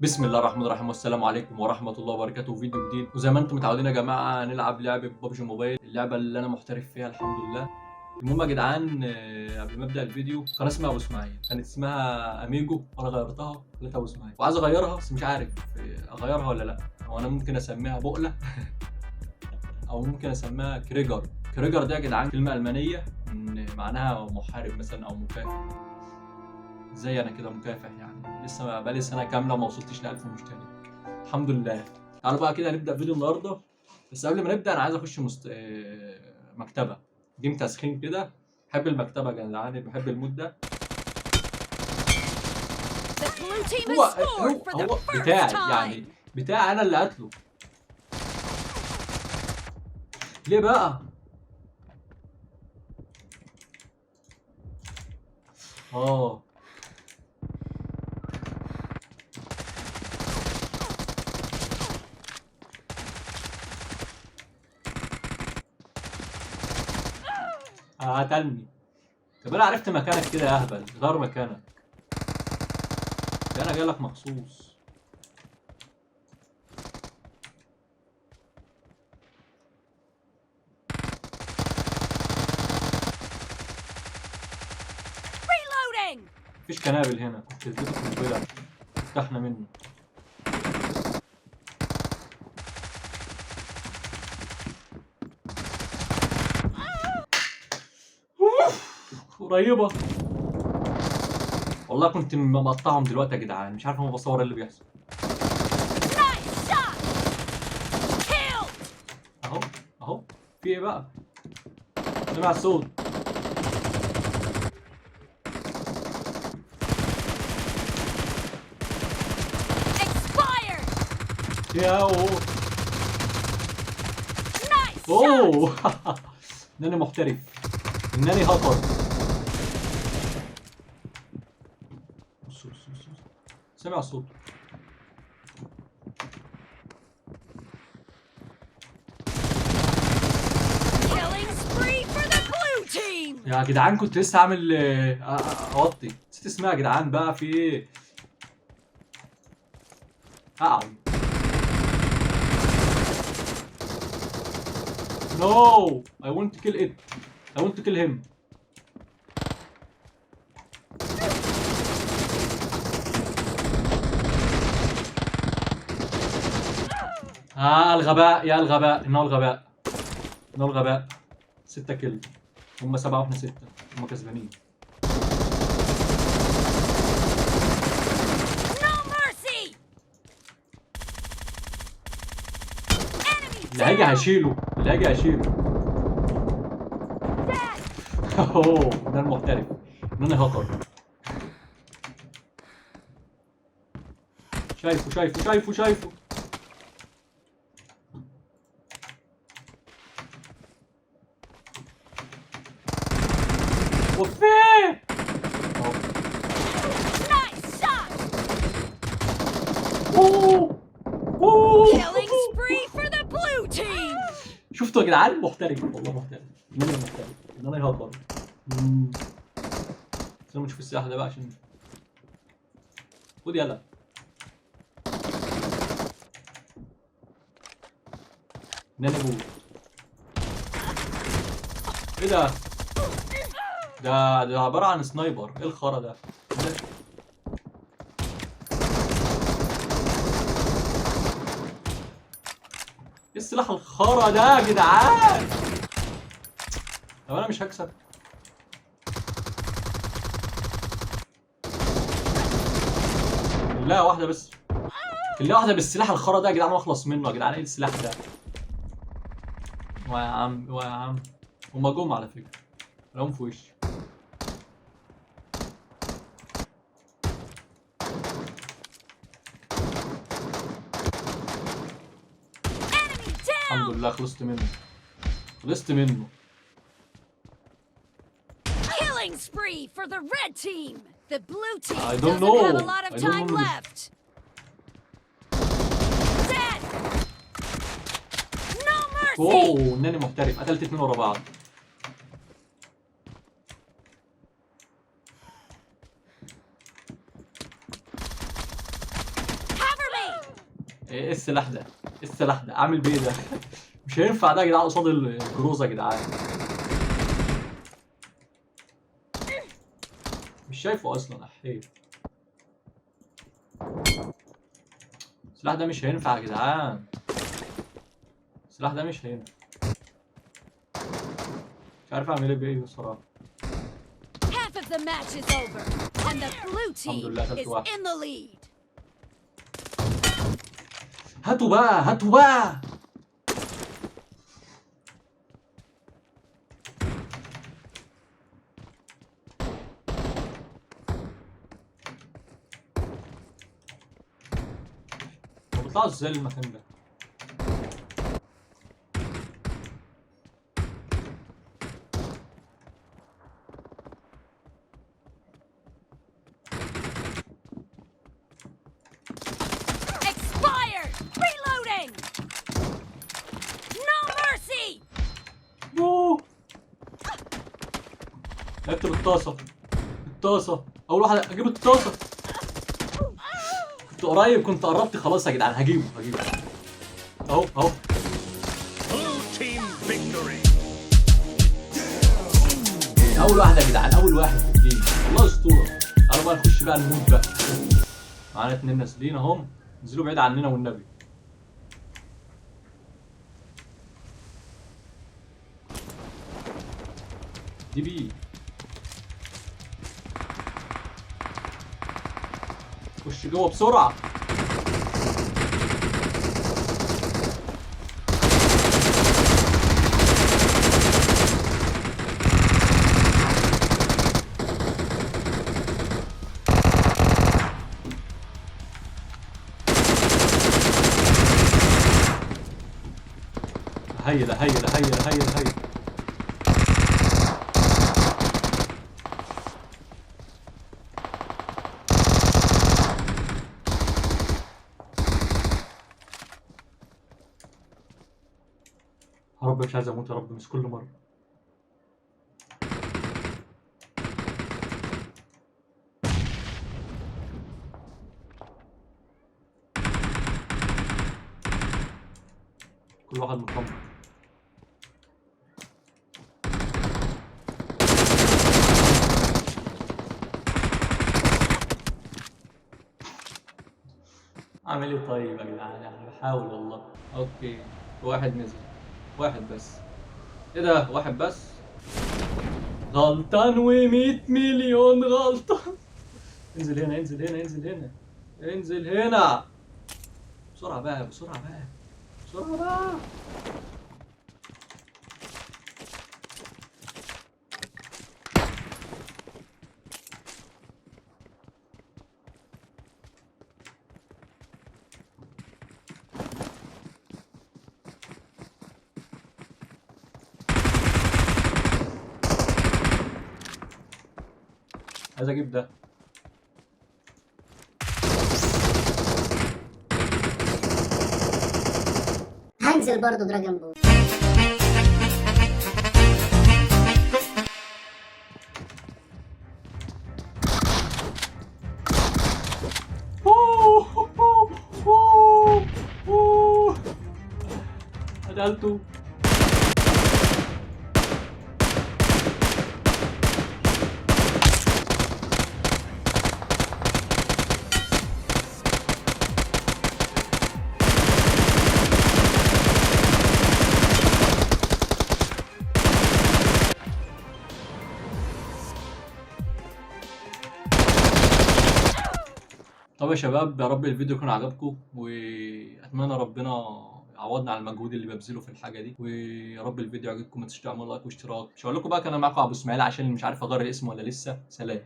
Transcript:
بسم الله الرحمن الرحيم والسلام عليكم ورحمة الله وبركاته. فيديو جديد وزي ما انتم متعودين يا جماعة نلعب لعبة ببجي موبايل، اللعبة اللي انا محترف فيها الحمد لله. المهم يا جدعان، قبل ما ابدا الفيديو قناة اسمها ابو اسماعيل، كانت اسمها اميجو وانا غيرتها خليتها ابو اسماعيل، وعايز اغيرها بس مش عارف اغيرها ولا لا. هو انا ممكن اسميها بقلة او ممكن اسميها كريجر. كريجر ده يا جدعان كلمة المانية معناها محارب مثلا او مكافح، زي انا كده مكافح يعني. لسه بقالي سنه كامله ما وصلتش ل 1000 مشترك الحمد لله. تعالوا بقى كده نبدا فيديو النهارده. بس قبل ما نبدا انا عايز اخش مكتبه جيم تسخين كده. بحب المكتبه يا جدعان، بحب المود ده. The blue team هو has scored هو for the هو first بتاعي يعني، time. بتاعي انا اللي قتله. ليه بقى؟ اه قتلني. طب انا عرفت مكانك كده يا اهبل، غير مكانك. ده انا جاي لك مخصوص. Reloading. مفيش كنابل هنا، كنت اديته قنبله فتحنا منه. قريبة. والله كنت مقطعهم دلوقتي يا جدعان، مش عارف انا بصور ايه اللي بيحصل. Nice shot. Kill. اهو اهو. في ايه بقى؟ سمع الصوت. Expired. يا اوه Nice shot. اوه انني محترف، انني هاكر. بص بص بص بص. سمع الصوت. Killing spree for the blue team. يا جدعان كنت لسه عامل اوطي، نسيت اسمها يا جدعان بقى. في ايه؟ اقعد. نو I want to kill it. I want to kill him. الغباء يا الغباء، انه الغباء، انه الغباء. 6 كيل، هم 7 واحنا 6، هم كسبانين. No mercy. Enemy اللي هيجي down. هشيله، اللي هيجي هشيله. Dead. اوه ده المحترف، ان انا هاكر. شايفه شايفه شايفه شايفه. وفيه اهو. Nice shot. اوه اوه. Killing spree for the blue team. شفتوا يا جدعان؟ محترف والله، محترف، ان انا محترف، ان انا هاكر. بس انا نشوف السلاح ده بقى عشان خد يلا. ناني بول. ايه ده؟ ده عبارة عن سنايبر، ايه الخرا ده؟ ايه السلاح الخرا ده يا جدعان؟ طب انا مش هكسب. لا واحدة بس، كلها واحدة بالسلاح الخرا ده يا جدعان، واخلص منه يا جدعان. ايه السلاح ده؟ ويا عم ويا عم. هما جم على فكرة، لهم في وشي. Enemy الحمد down. لله خلصت منه، خلصت منه. Killing spree for the red team. The blue team I don't doesn't have a know. lot of I don't time know. left. Dead. No mercy. اوه انني محترف، قتلت 2 ورا بعض. ايه السلاح ده؟ ايه السلاح ده؟ اعمل بيه ده؟ مش هينفع ده يا جدعان قصاد الجروزه يا جدعان. مش شايفه اصلا احيه. السلاح ده مش هينفع يا جدعان. السلاح ده مش هينفع. مش عارف اعمل ايه بيه بصراحه. Half of the match is over, and the blue team لله، is خدت واحد. in the lead. هاتوا بقى، هاتوا بقى. ما بيطلعوا ازاي المكان ده؟ Expired! Reloading! No mercy! اوه. لعبت بالطاسه. الطاسه اول واحد اجيب الطاسه. كنت قريب، كنت قربت خلاص يا جدعان. هجيبه اهو اهو. Blue team victory. اول واحد يا جدعان، اول واحد في الجيم. والله اسطوره. تعالوا بقى نخش بقى نموت بقى. معانا 2 نازلين اهم. انزلوا بعيد عننا والنبي. دي بي. خش جوه بسرعه. هيا. يا رب مش عايز اموت يا رب، مش كل مره. كل واحد مطمن. اعمل ايه طيب يا جدعان؟ يعني بحاول والله. اوكي، واحد نزل، واحد بس. ايه ده؟ واحد بس؟ غلطان و100 مليون غلطة. انزل هنا، انزل هنا، انزل هنا، انزل هنا. بسرعة بقى، بسرعة بقى، بسرعة بقى. عايز اجيب ده. هنزل برضه دراجون بول. قتلته. طب يا شباب، يا رب الفيديو يكون عجبكم، واتمنى ربنا يعوضنا على المجهود اللي ببذله في الحاجه دي. ويا رب الفيديو عجبكم، ما تنسوش تعملوا لايك واشتراك. مش هقول لكم بقى كان انا معاكم ابو اسماعيل عشان مش عارف اغير الاسم ولا لسه. سلام.